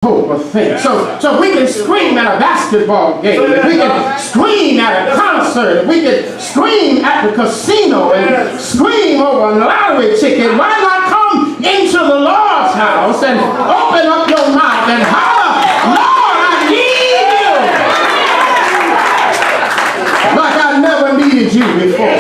hope of faith. So we can scream at a basketball game, we can scream at a concert, we can scream at the casino and scream over a lottery ticket. Why not come into the Lord's house and open up your mouth and holler, Lord, I need you like I never needed you before.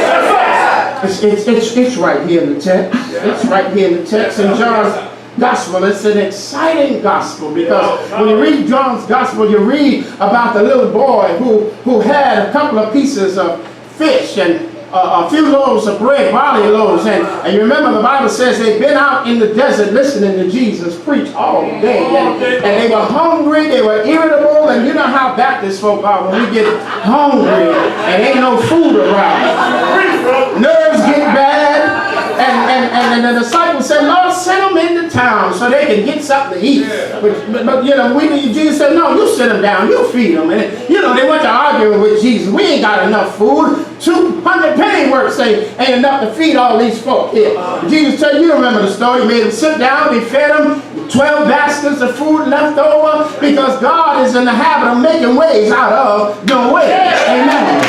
It's right here in the text. It's right here in the text in John's Gospel. It's an exciting gospel because when you read John's Gospel, you read about the little boy who had a couple of pieces of fish and a few loaves of bread, barley loaves, and you remember the Bible says they've been out in the desert listening to Jesus preach all day, and they were hungry, they were irritable, and you know how Baptist folk are when we get hungry and ain't no food around. Nerves get bad, and the disciples said, Lord, send them into town so they can get something to eat. But you know, Jesus said, no, you sit them down, you feed them. And you know, they went to arguing with Jesus. We ain't got enough food. 200 pennyworths ain't enough to feed all these folk here. Jesus said, you remember the story. He made them sit down, he fed them 12 baskets of food left over because God is in the habit of making ways out of no way. Amen.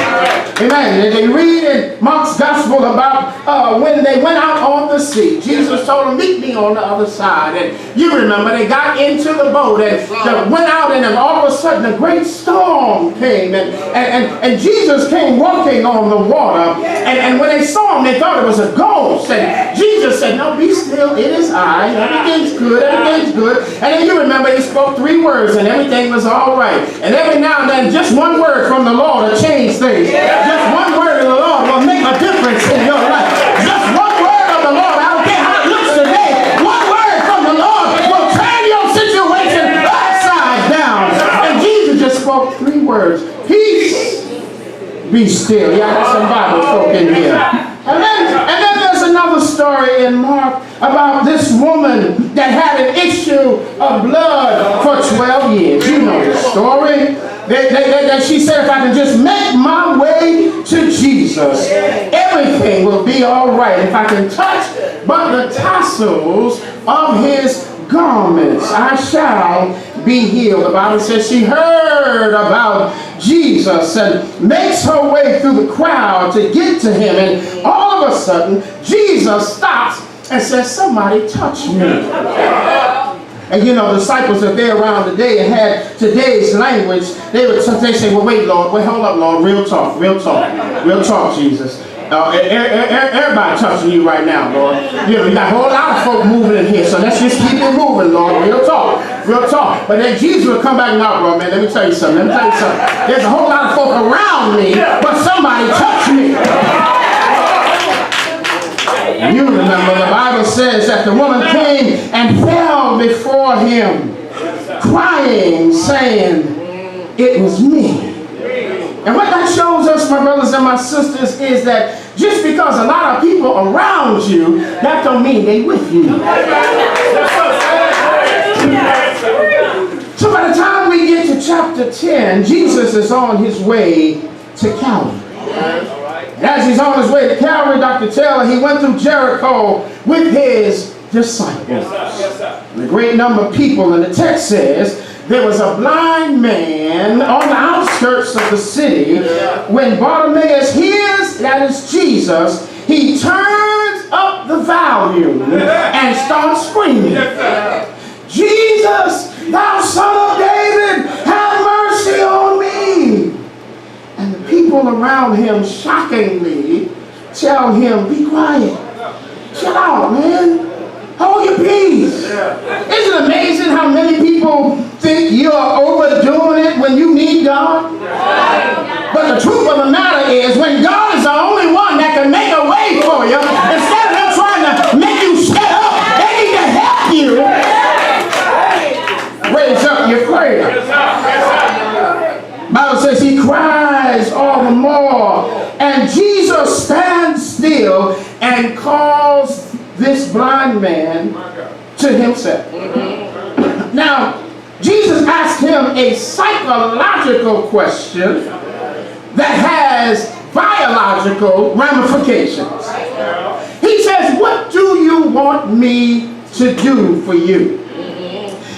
Amen. And they read in Mark's Gospel about when they went out on the sea. Jesus told them, meet me on the other side. And you remember they got into the boat and they went out, and then all of a sudden a great storm came. And Jesus came walking on the water. And when they saw him, they thought it was a ghost. And Jesus said, no, be still. It is I. Everything's good. Everything's good. And then you remember he spoke 3 words and everything was all right. And every now and then just one word from the Lord will change things. Just one word of the Lord will make a difference in your life. Just one word of the Lord, I don't care how it looks today, one word from the Lord will turn your situation upside down. And Jesus just spoke 3 words. Peace, be still. Yeah, there's some Bible folk in here. And then there's another story in Mark about this woman that had an issue of blood for 12 years. You know the story. That she said, if I can just make my way to Jesus, everything will be all right. If I can touch but the tassels of his garments, I shall be healed. The Bible says she heard about Jesus and makes her way through the crowd to get to him. And all of a sudden, Jesus stops and says, somebody touch me. And you know, the disciples that they're around today and had today's language, they say, well, wait, Lord, wait, hold up, Lord, real talk, Jesus. Everybody touching you right now, Lord. You know, you got a whole lot of folk moving in here, so let's just keep it moving, Lord. Real talk. But then Jesus will come back now, bro, man. Let me tell you something. There's a whole lot of folk around me, but somebody touch me. You remember the Bible says that the woman came and fell before him, crying, saying, it was me. And what that shows us, my brothers and my sisters, is that just because a lot of people around you, that don't mean they with you. So by the time we get to chapter 10, Jesus is on his way to Calvary. And as he's on his way to Calvary, Dr. Taylor, he went through Jericho with his disciples. And a great number of people, and the text says, there was a blind man on the outskirts of the city. When Bartimaeus hears that it's Jesus, he turns up the volume and starts screaming, Jesus, thou son of David, have mercy on me. And the people around him shockingly tell him, be quiet. Chill out, man. Hold your peace. Isn't it amazing how many people think you're overdoing it when you need God? But the truth of the matter is, when God is the only one that can make a way for you, instead of them trying to make you shut up, they need to help you raise up your prayer. Bible says he cries all the more, and Jesus stands still and calls this blind man to himself. Now, Jesus asked him a psychological question that has biological ramifications. He says, what do you want me to do for you?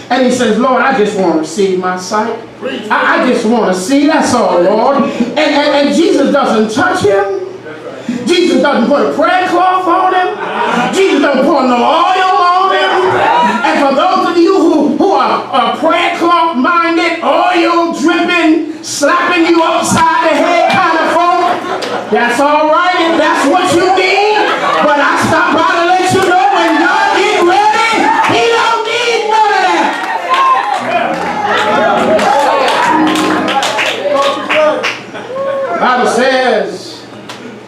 And he says, Lord, I just want to receive my sight. I just want to see, that's all, Lord. And Jesus doesn't touch him. Jesus doesn't put a prayer cloth on him. Jesus doesn't pour no oil on him. And for those of you who are prayer cloth minded, oil dripping, slapping you upside the head kind of folk, that's all right if that's what you need. But I stop by to let you know when God get ready, he don't need none of that. The Bible says,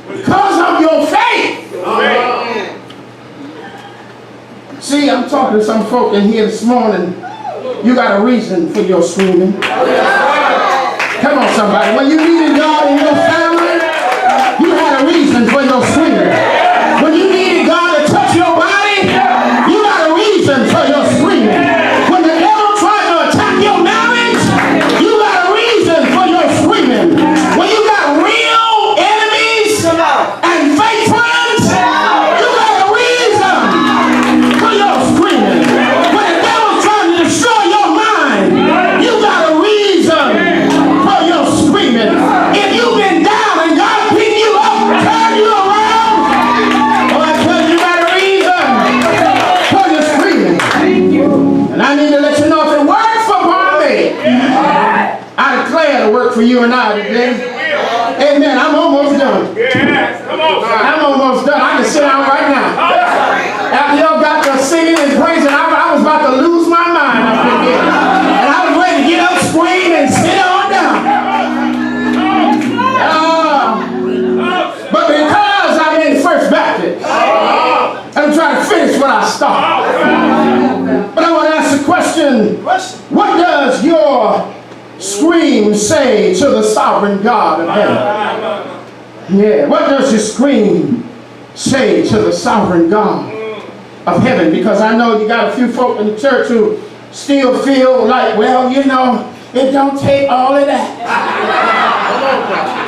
because of your faith. See, I'm talking to some folk in here this morning. You got a reason for your screaming. Come on, somebody. When you needed God in your family, you had a reason for your screaming. When you needed God to touch your body, you got a reason for your screaming. When the devil tried to attack your marriage, you got a reason for your screaming. When you got real enemies and fake friends, you got a reason for your screaming. When the devil's trying to destroy your mind, you got a reason for your screaming. If you've been down and God picked you up, turn you around, well, I tell you, you got a reason for your screaming. And I need to let you know if it works for Barnabas, I declare to work for you and I today. Amen. I'm almost done. I'm almost done. I can sit down right now. After y'all got to singing and praising, I was about to lose my mind up in here. And I was ready to get up, scream, and sit on down. But because I'm in First Baptist, I'm trying to finish what I started. But I want to ask the question, what does your scream say to the sovereign God of heaven? Yeah, what does your scream say to the sovereign God of heaven? Because I know you got a few folk in the church who still feel like, well, you know, it don't take all of that.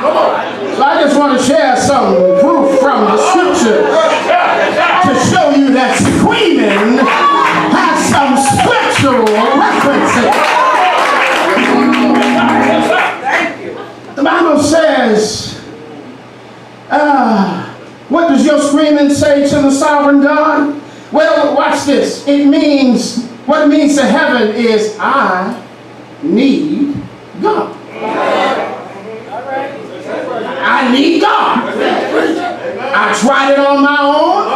Come on. So I just want to share some proof from the scripture to show you that screaming has some scriptural references. The Bible says, what does your screaming say to the sovereign God? Well, watch this. What it means to heaven is, I need God. I need God. I tried it on my own.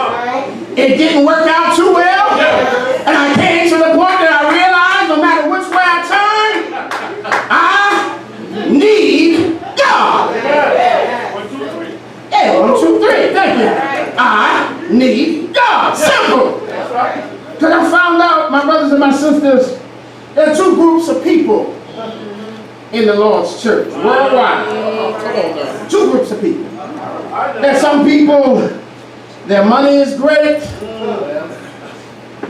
It didn't work out too well. And I came to the point that I realized no matter which way I turn, I need God. Yeah, 1, 2, 3. Thank you. I need God. Simple. Because I found out, my brothers and my sisters, there are two groups of people in the Lord's church worldwide. Two groups of people. There's some people, their money is great,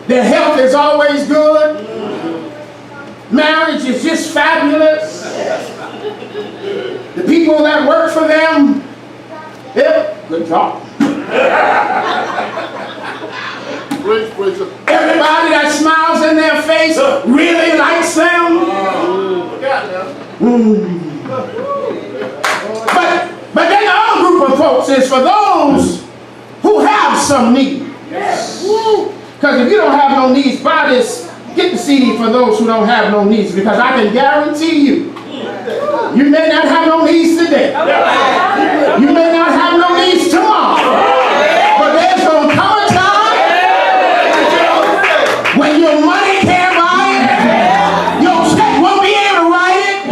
their health is always good, marriage is just fabulous. The people that work for them, yep, good job. Everybody that smiles in their face really likes them. But then the other group of folks is for those who have some need. Because if you don't have no needs, buy this, get the CD for those who don't have no needs, because I can guarantee you, you may not have no needs today. You may not have no needs tomorrow. But there's going to come a time when your money can't buy it, your check won't be able to write it,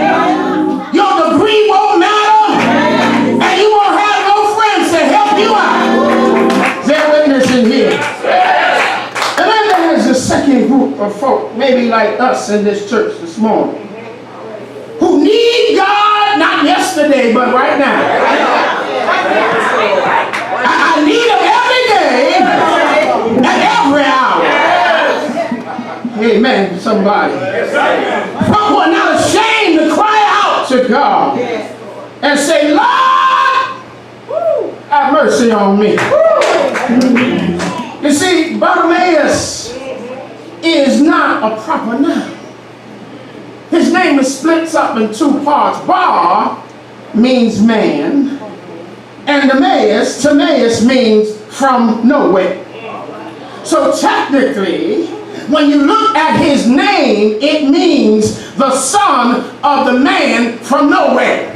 your degree won't matter, and you won't have no friends to help you out. Is there witness in here? And then there's the second group of folk, maybe like us in this church this morning, who need God, not yesterday, but right now. I need him every day and every hour. Amen, somebody. But we're not ashamed to cry out to God and say, Lord, have mercy on me. You see, Bartimaeus is not a proper noun. His name is splits up in two parts. Bar means man, and Timaeus means from nowhere. So technically, when you look at his name, it means the son of the man from nowhere.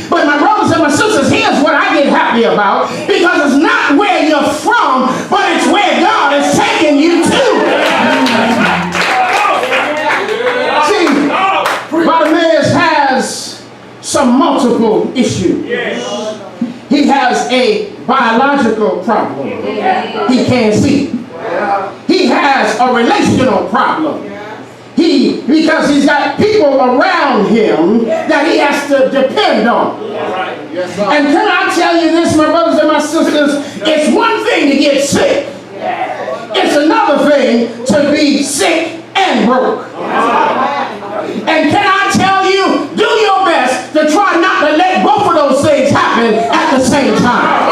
But my brothers and my sisters, here's what I get happy about, because it's not where you're from, but it's where God is taking you to. See, Bartimaeus has some multiple issues. He has a biological problem. He can't see. He has a relational problem. Because he's got people around him that he has to depend on. And can I tell you this, my brothers and my sisters, it's one thing to get sick. It's another thing to be sick and broke. And can I tell you, do your best to try not to let both of those things happen at the same time.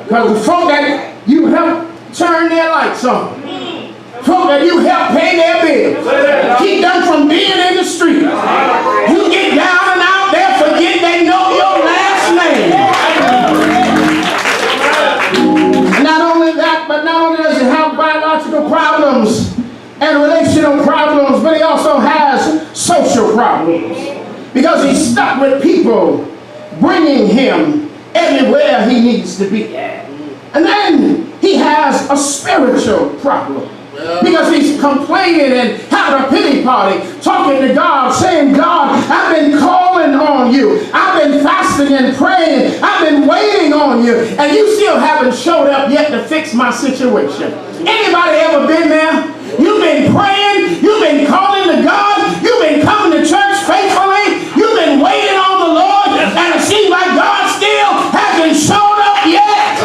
Because the folk that you help turn their lights on, folk that you help pay their bills, keep them from being in the street. You get down and out there, forget they know your last name. Not only that, but not only does he have biological problems and relational problems, but he also has social problems. Because he's stuck with people bringing him everywhere he needs to be. And then he has a spiritual problem. Because he's complaining and having a pity party, talking to God, saying, God, I've been calling on you. I've been fasting and praying. I've been waiting on you. And you still haven't showed up yet to fix my situation. Anybody ever been there? You've been praying. You've been calling to God. You've been coming to church faithfully. You've been waiting on the Lord. And it seems like God still hasn't shown up yet.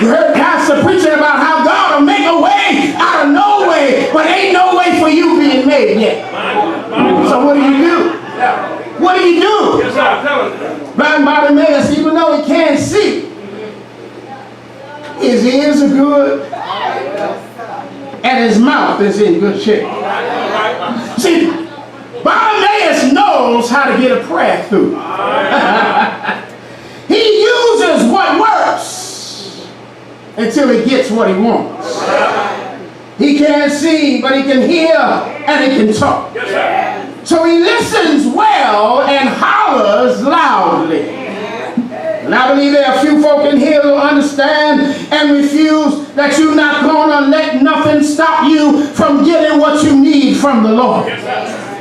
You heard Pastor preaching about how God will make a way out of no way, but ain't no way for you being made yet. So what do you do? What do you do? Blind Bartimaeus, even though he can't see, his ears are good, and his mouth is in good shape. See, Bartimaeus knows how to get a prayer through. He uses what works until he gets what he wants. He can't see, but he can hear and he can talk. So he listens well and hollers loudly. And I believe there are a few folk in here who understand and refuse that you're not going to let nothing stop you from getting what you need from the Lord.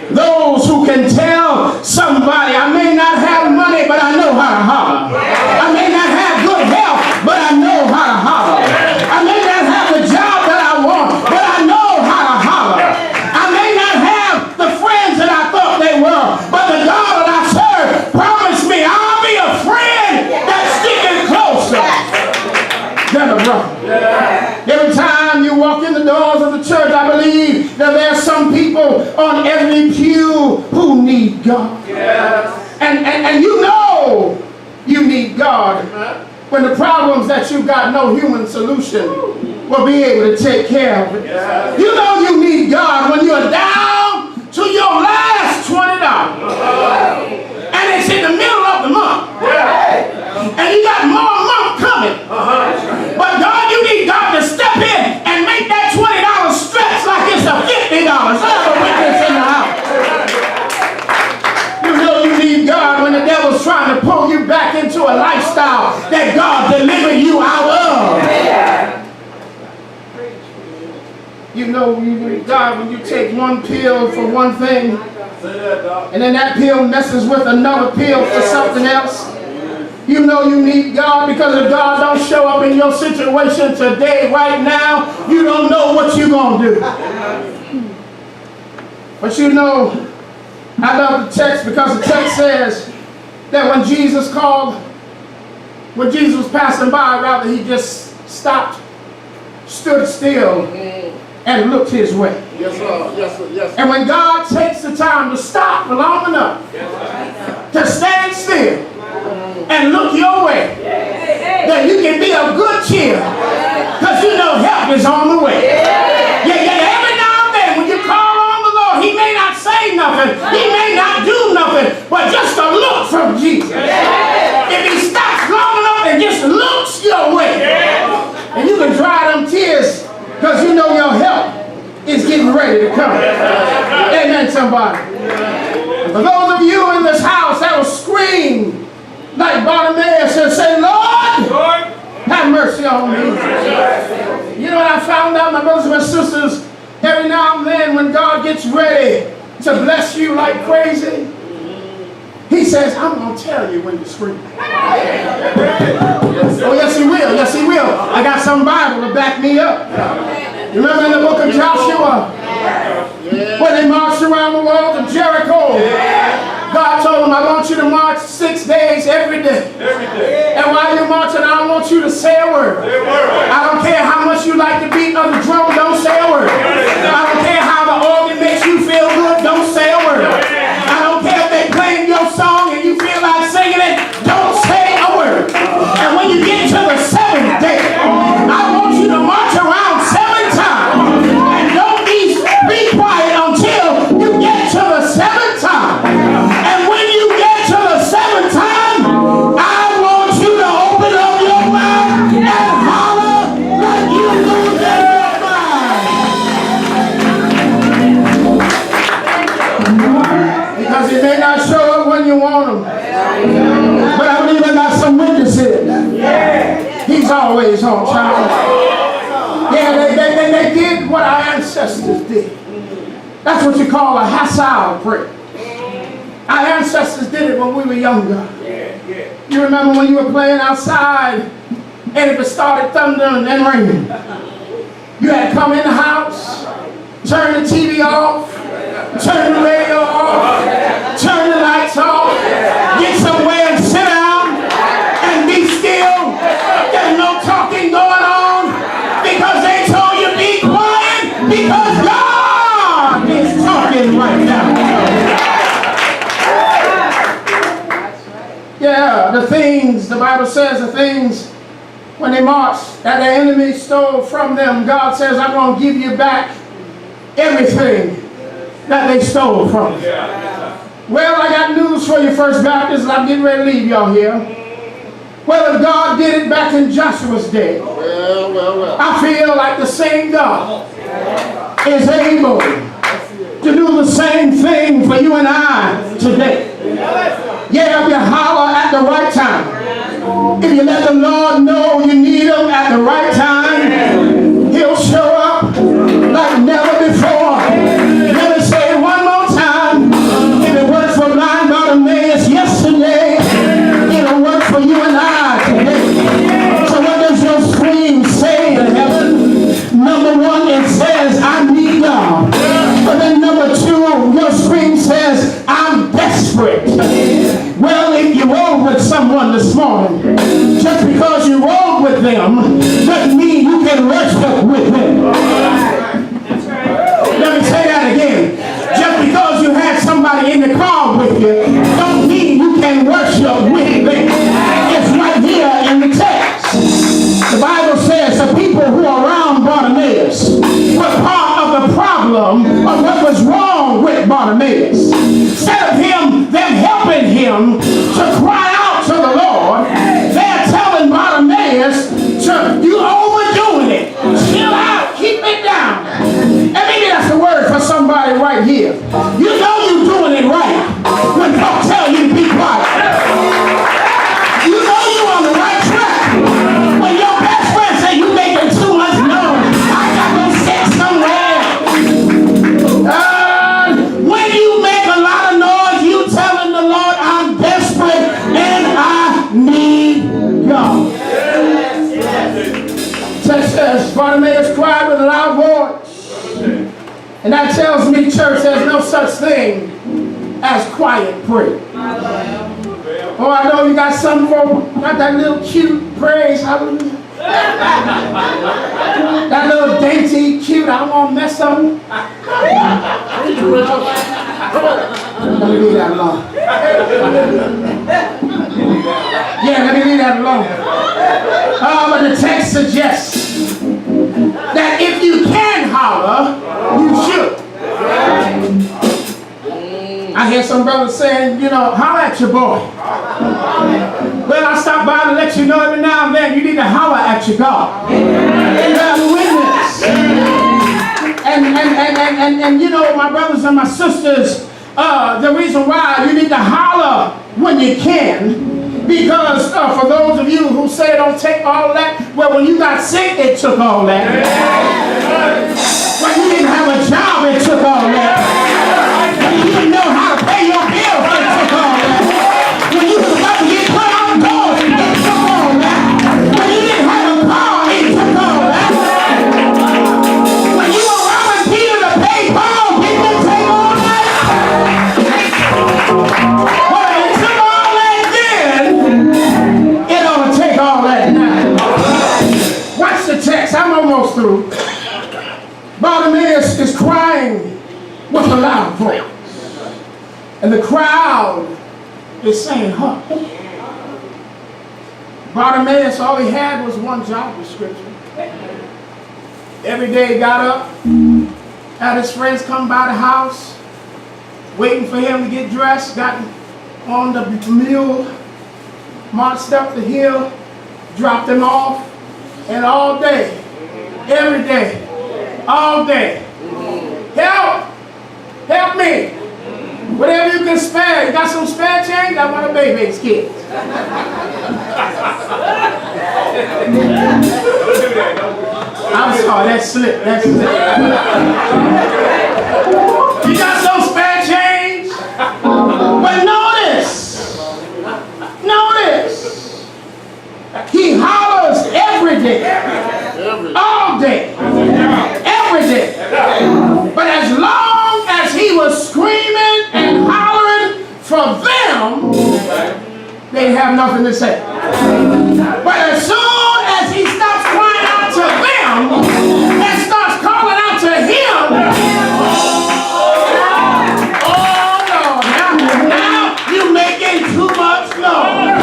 Those who can tell somebody, I may not have money, but I know how to holler. I may not have good health, but I know how to holler. I may not have the job that I want, but I know how to holler. I may not have the friends that I thought they were, but the God that I serve promised me I'll be a friend that's sticking closer than a brother. Every time you walk in the doors of the church, I believe that there are some people on every pew who need God. And you know you need God when the problems that you got no human solution will be able to take care of it. You know you need God when you're down to your last $20. And it's in the middle of the month. And you got more month coming. But God, you need God to step in and make that $20 stretch like it's a $50. I have a witness in the house. You know you need God when the devil's trying to pull you back into a lifestyle that God delivered you out of. You know you need God when you take one pill for one thing, and then that pill messes with another pill for something else. You know you need God because if God don't show up in your situation today, right now, you don't know what you're going to do. But you know, I love the text because the text says that when Jesus was passing by, rather he just stopped, stood still, and looked his way. Yes, sir. Yes, sir. Yes, sir. And when God takes the time to stop long enough to stand still and look your way, then you can be of good cheer because you know help is on the way. ready to come. Amen, somebody. And for those of you in this house that will scream like Bartimaeus and say, Lord, have mercy on me. You know what I found out, my brothers and my sisters? Every now and then when God gets ready to bless you like crazy, He says, I'm going to tell you when you scream. Oh, yes, He will. Yes, He will. I got some Bible to back me up. You remember in the book of Joshua, when they marched around the walls of Jericho, God told them, I want you to march 6 days every day. And while you're marching, I want you to say a word. I don't care how much you like the beat of the drum, don't say a word. I don't care how the organ makes you feel good, don't say a word. I don't care if they playing your song and you feel like singing it, don't say a word. And when you get to the 7th day, I want you to march around 7 times. And don't be quiet until you get to the 7th time. And when you get to the 7th time, I want you to open up your mouth and holler like you lose your mind. Because He may not show up when you want Him. But I believe I got some witnesses. He's always on time. Yeah, they did what our ancestors did. That's what you call a hassle prayer. Our ancestors did it when we were younger. You remember when you were playing outside and if it started thundering and raining, you had to come in the house, turn the TV off, turn the radio off, turn the lights off, get somewhere and sit down and be still. There's no talking going on because they told you be quiet because God is talking right now. Yeah, the things, the Bible says, the things when they marched that the enemy stole from them, God says, I'm going to give you back everything that they stole from you. Well, I got news for you, First Baptist. I'm getting ready to leave y'all here. Well, if God did it back in Joshua's day, I feel like the same God is able to do the same thing for you and I today. Yeah, if you holler at the right time, if you let the Lord know you need Him at the right time, He'll show up like never before. Let me say it one more time. If it worked for blind Bartimaeus yesterday, it'll work for you and I today. So what does your scream say to heaven? Number one, it says, I need God. But then number two, your scream says, I'm desperate. Well, if you rolled with someone this morning, just because you rolled with them doesn't mean you can worship with them. Let me say that again. Just because you had somebody in the car with you don't mean you can worship with them. It's right here in the text. The Bible says the people who are around Bartimaeus were part of the problem of what was wrong with Bartimaeus. Instead of them helping him to cry out to the Lord, they're telling Bartimaeus, you overdoing it. Chill out. Keep it down. And maybe that's the word for somebody right here. You know you're doing it right when folks tell you to be quiet. You know you're on the right track when your best friend say you making too much noise. I got to sit somewhere. When you make a lot of noise, you telling the Lord, I'm desperate and I need God. Text says, Bartimaeus cried with a loud voice. And that tells me, church, there's no such thing as quiet prayer. Oh, I know you got some folk, got that little cute praise, hallelujah. That little dainty, cute, I don't want to mess up. Let me leave that alone. Yeah, let me leave that alone. But the text suggests that if you can holler, you should. I hear some brothers saying, holler at your boy. Well, I stop by to let you know every now and then you need to holler at your God. You have a witness. And And you know, my brothers and my sisters, the reason why you need to holler when you can, because for those of you who say don't take all that, well, when you got sick, it took all that. When you didn't have a job, it took all that. When you didn't know how to pay your bills, it took all that. When you was about to get put on doors, it took all that. When you didn't have a car, it took all that. When you were robbing Peter to pay Paul, didn't it take all that? Well, it took all that then. It ought to take all that now. Watch the text. I'm almost through. Bartimaeus is crying with a loud voice. And the crowd is saying, huh? Bartimaeus, all he had was one job description. Every day he got up, had his friends come by the house, waiting for him to get dressed, got on the mule, marched up the hill, dropped him off, and all day, every day, all day, help me. Whatever you can spare. You got some spare change? I want a baby's kid. I'm sorry, that slipped. You got some spare change? But notice, he hollers every day, all day, every day. But as long as he was screaming and hollering for them, they have nothing to say. But as soon as he stops crying out to them and starts calling out to him, oh Lord, now you're making too much noise.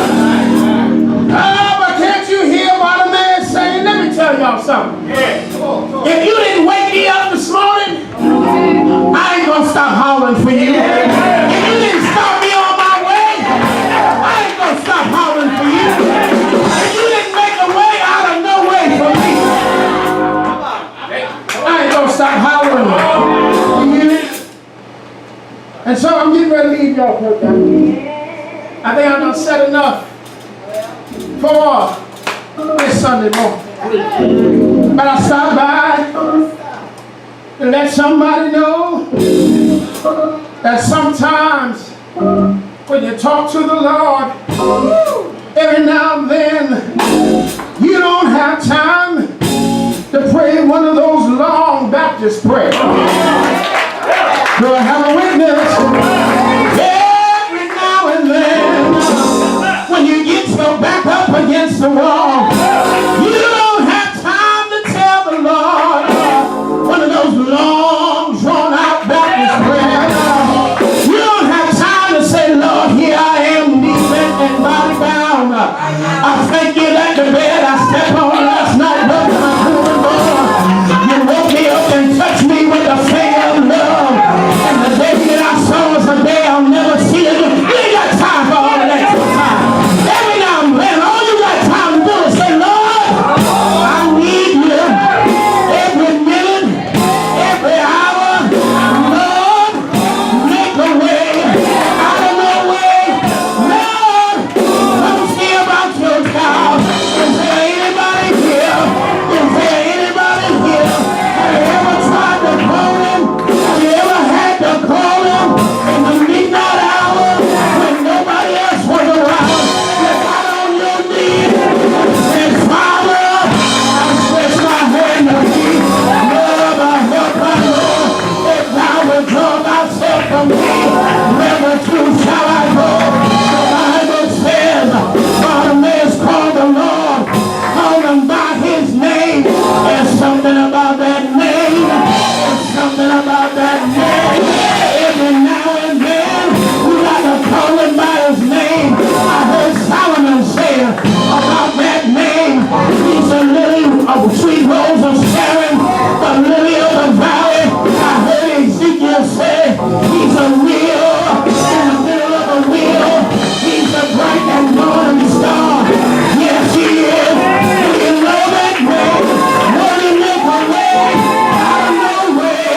But can't you hear what a man saying? Let me tell y'all something. If you didn't wake me up this morning, I ain't gonna stop hollering for you. If you didn't stop me on my way, I ain't gonna stop hollering for you. If you didn't make a way out of no way for me, I ain't gonna stop hollering for you. And so I'm getting ready to leave y'all for that. I think I'm done said enough for this Sunday morning. But I stopped by to let somebody know that sometimes when you talk to the Lord, every now and then you don't have time to pray one of those long Baptist prayers. Do I have a witness? Every now and then when you get your back up against the wall, you don't have time to tell the Lord one of those long, drawn-out Baptist prayers. You don't have time to say, Lord, here I am, kneeling and body bound. I thank you that the bed I stepped on last night wasn't my doing, Lord. You woke me up and touched me with the finger of love. And the day that I saw was a day I'll never see again. You ain't got time for all of that time. Every now and then, all you got time to do is say, Lord, I need you. Every minute, every hour, Lord, make a way out of no way. Lord, come see about your child. Is there anybody here? Is there anybody here? Have you ever tried to call him? Have you ever had to call him in the midnight hour when nobody else was around? You got on your knees and said, Father, I stretch my hand to thee. Lord, I help my Lord. If thou wilt draw thyself from me, never through shall I go. The Bible says, Bartimaeus called the Lord, called him by his name. There's something about that name. There's something about that name. Every now and then, we got to call him by his name. I heard Solomon say about that name, he's a lily of sweet rose of Sharon, the lily of the valley. I heard Ezekiel say he's a wheel in the middle of a wheel. He's a bright and morning star. Yes, he is. Do you know that name? Won't he make a way out of no way?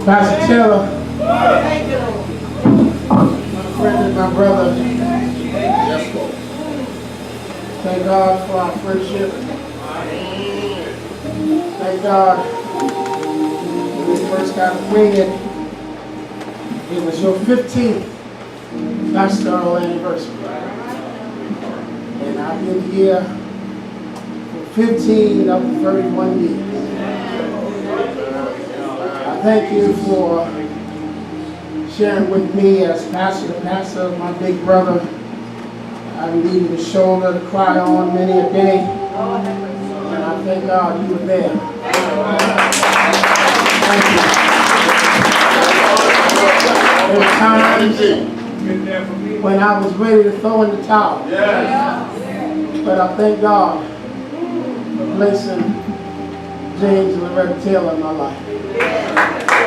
Pastor Taylor, my friend and my brother. Yes, Lord. Thank God for our friendship. Thank God when we first got acquainted. It was your 15th pastoral anniversary. And I've been here for 15 of the 31 years. I thank you for sharing with me as pastor to pastor, my big brother. I've needed a shoulder to cry on many a day. And I thank God you were there. Thank you. There were times when I was ready to throw in the towel. But I thank God for placing James and Rev.Butler in my life.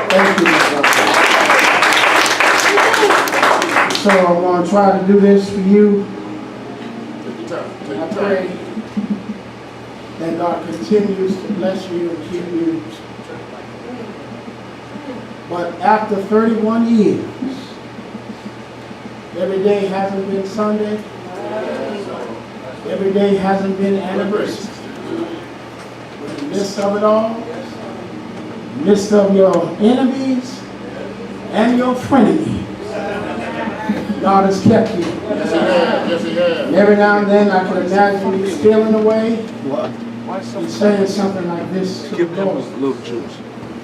Thank you, my brother. So I'm going to try to do this for you. I pray that God continues to bless you and keep you. But after 31 years, every day hasn't been Sunday. Every day hasn't been anniversary. In the midst of it all, in the midst of your enemies and your frenemies, God has kept you. Yes, He has. Yes, He has. And every now and then I can imagine you stealing away and saying something like this to the Lord.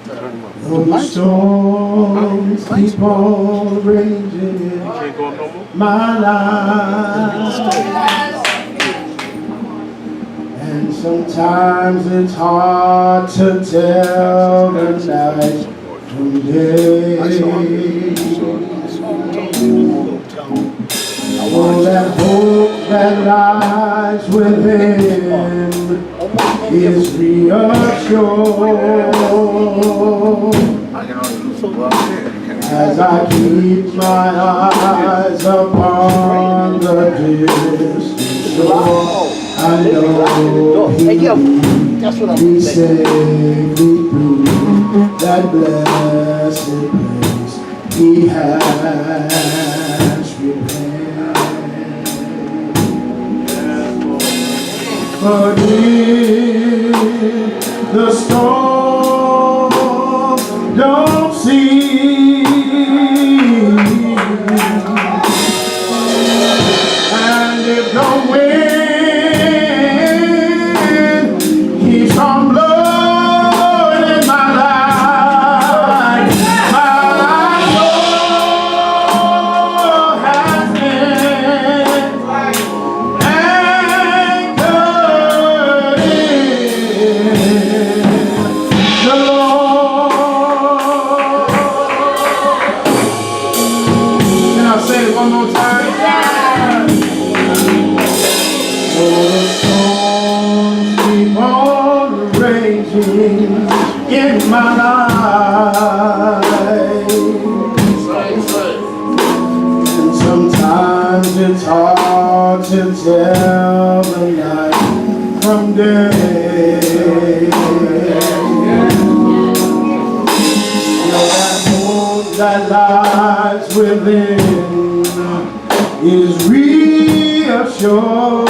Though the storms keep on raging in my life, and sometimes it's hard to tell the night from day. Oh, that hope that lies within is reassured as I keep my eyes upon the distant shore. I know He saved me through that blessed place He has prepared. But if the storm don't cease, and if the wind keeps on blowing in my life, my soul has been anchored in the Lord. Can I say it one more time? Oh, the storms keep on raging in my life, and sometimes it's hard to tell the night from day. That hope that lies within is reassured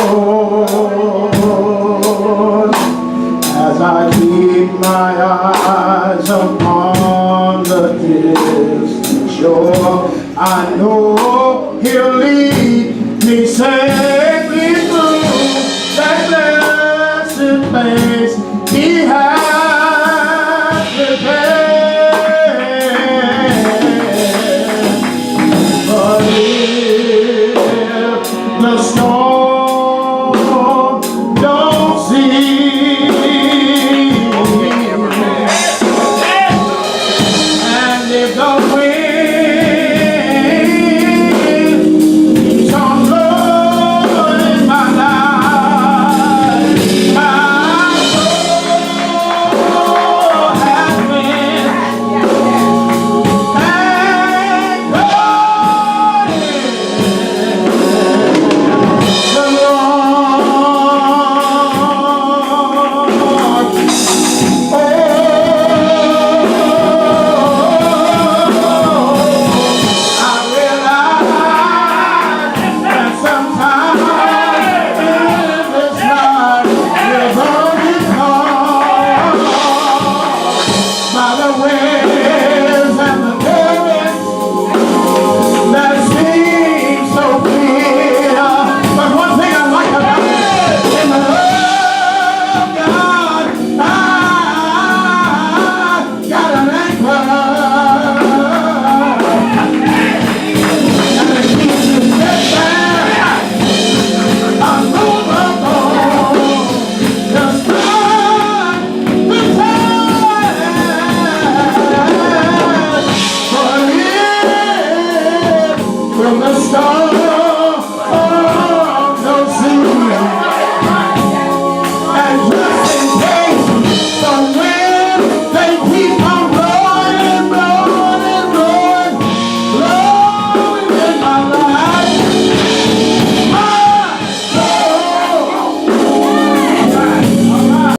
as I keep my eyes upon the distant shore. I know He'll lead me safely through that blessed place He has prepared. But if the storm don't cease, and if the wind keeps on blowing from the start.